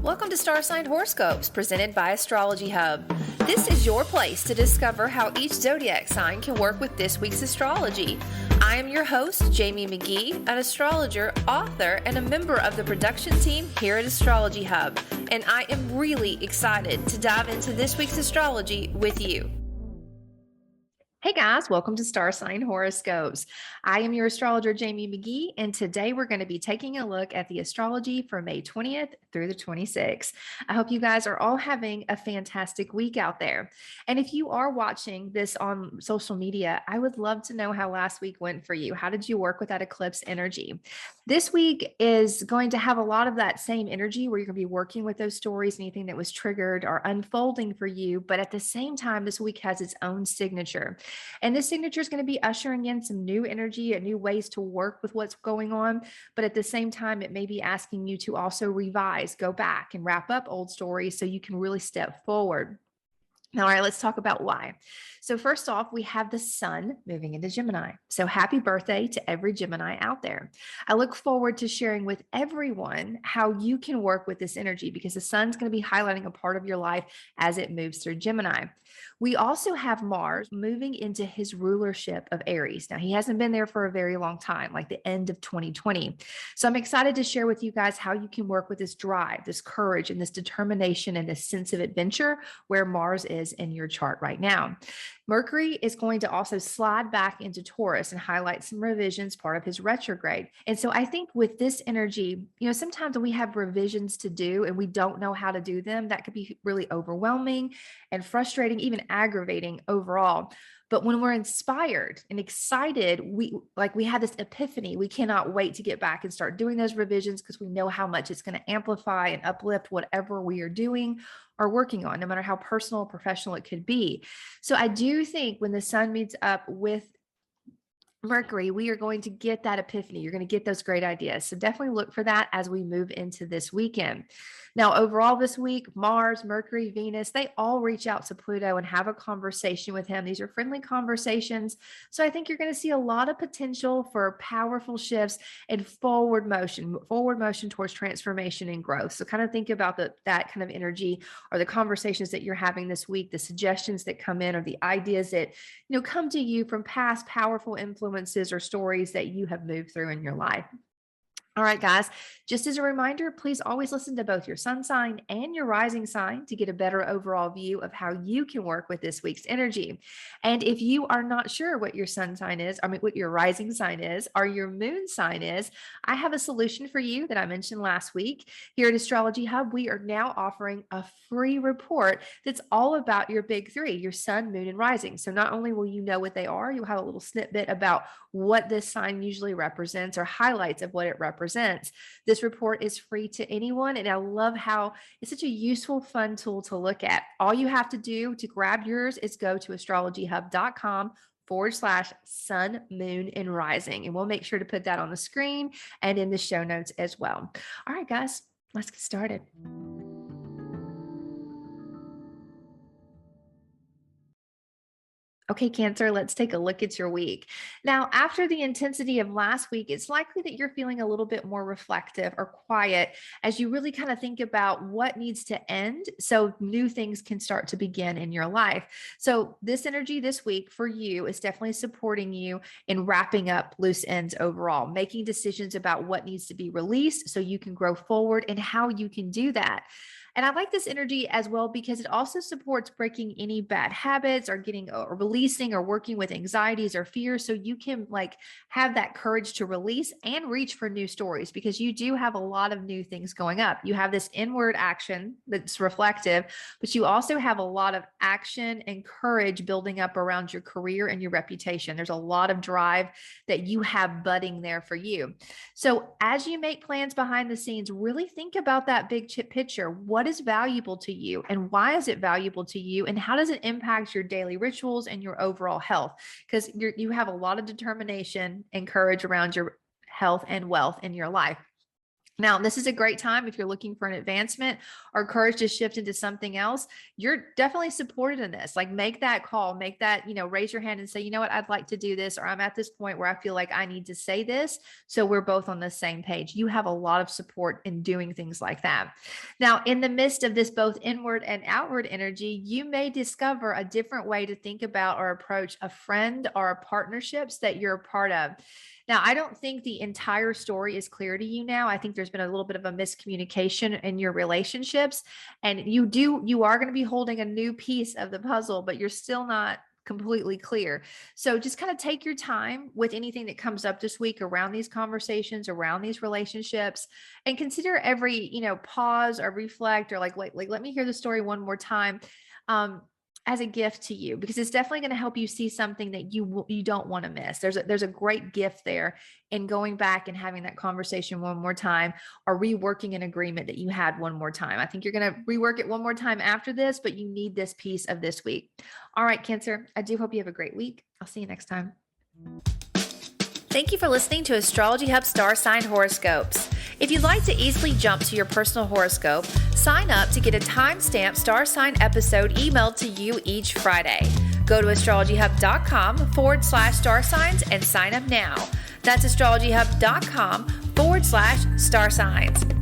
Welcome to Star Sign Horoscopes, presented by Astrology Hub. This is your place to discover how each zodiac sign can work with this week's astrology. I am your host, Jamie Magee, an astrologer, author, and a member of the production team here at Astrology Hub, and I am really excited to dive into this week's astrology with you. Hey guys, welcome to Star Sign Horoscopes. I am your astrologer, Jamie Magee, and today we're going to be taking a look at the astrology for May 20th through the 26th. I hope you guys are all having a fantastic week out there. And if you are watching this on social media, I would love to know how last week went for you. How did you work with that eclipse energy? This week is going to have a lot of that same energy where you're going to be working with those stories, anything that was triggered or unfolding for you. But at the same time, this week has its own signature. And this signature is going to be ushering in some new energy and new ways to work with what's going on. But at the same time, it may be asking you to also revise, go back and wrap up old stories so you can really step forward. All right, let's talk about why. So first off, we have the sun moving into Gemini. So happy birthday to every Gemini out there. I look forward to sharing with everyone how you can work with this energy because the sun's going to be highlighting a part of your life as it moves through Gemini. We also have Mars moving into his rulership of Aries. Now, he hasn't been there for a very long time, like the end of 2020. So I'm excited to share with you guys how you can work with this drive, this courage, and this determination and this sense of adventure where Mars is in your chart right now. Mercury is going to also slide back into Taurus and highlight some revisions, part of his retrograde. And so I think with this energy, sometimes when we have revisions to do and we don't know how to do them, that could be really overwhelming and frustrating, even aggravating overall. But when we're inspired and excited, we have this epiphany. We cannot wait to get back and start doing those revisions because we know how much it's going to amplify and uplift whatever we are doing or working on, no matter how personal or professional it could be. So I do think when the sun meets up with Mercury, we are going to get that epiphany. You're going to get those great ideas. So definitely look for that as we move into this weekend. Now, overall this week, Mars, Mercury, Venus, they all reach out to Pluto and have a conversation with him. These are friendly conversations. So I think you're going to see a lot of potential for powerful shifts and forward motion towards transformation and growth. So kind of think about that kind of energy or the conversations that you're having this week, the suggestions that come in or the ideas that, come to you from past powerful influences or stories that you have moved through in your life. All right, guys, just as a reminder, please always listen to both your sun sign and your rising sign to get a better overall view of how you can work with this week's energy. And if you are not sure what your sun sign is, what your rising sign is, or your moon sign is, I have a solution for you that I mentioned last week. Here at Astrology Hub, we are now offering a free report that's all about your big three, your sun, moon, and rising. So not only will you know what they are, you'll have a little snippet about what this sign usually represents or highlights of what it represents. This report is free to anyone, and I love how it's such a useful, fun tool to look at. All you have to do to grab yours is go to astrologyhub.com/sun, moon, and rising, and we'll make sure to put that on the screen and in the show notes as well. All right, guys, let's get started. Okay, Cancer, let's take a look at your week. Now, after the intensity of last week, it's likely that you're feeling a little bit more reflective or quiet as you really kind of think about what needs to end so new things can start to begin in your life. So this energy this week for you is definitely supporting you in wrapping up loose ends overall, making decisions about what needs to be released so you can grow forward and how you can do that. And I like this energy as well because it also supports breaking any bad habits or getting or releasing or working with anxieties or fears. So you can have that courage to release and reach for new stories because you do have a lot of new things going up. You have this inward action that's reflective, but you also have a lot of action and courage building up around your career and your reputation. There's a lot of drive that you have budding there for you. So as you make plans behind the scenes, really think about that big picture. What is valuable to you and why is it valuable to you? And how does it impact your daily rituals and your overall health? Because you have a lot of determination and courage around your health and wealth in your life. Now, this is a great time if you're looking for an advancement or courage to shift into something else. You're definitely supported in this. Like, make that call, make that, raise your hand and say, you know what, I'd like to do this, or I'm at this point where I feel like I need to say this. So we're both on the same page. You have a lot of support in doing things like that. Now, in the midst of this both inward and outward energy, you may discover a different way to think about or approach a friend or a partnerships that you're a part of. Now, I don't think the entire story is clear to you now. I think there's been a little bit of a miscommunication in your relationships, and you are going to be holding a new piece of the puzzle, but you're still not completely clear. So just kind of take your time with anything that comes up this week around these conversations, around these relationships, and consider every, pause or reflect or like, let me hear the story one more time. As a gift to you, because it's definitely going to help you see something that you don't want to miss. There's a great gift there in going back and having that conversation one more time, or reworking an agreement that you had one more time. I think you're going to rework it one more time after this, but you need this piece of this week. All right, Cancer, I do hope you have a great week. I'll see you next time. Thank you for listening to Astrology Hub Star Sign Horoscopes. If you'd like to easily jump to your personal horoscope, sign up to get a timestamped star sign episode emailed to you each Friday. Go to astrologyhub.com/star signs and sign up now. That's astrologyhub.com/star signs.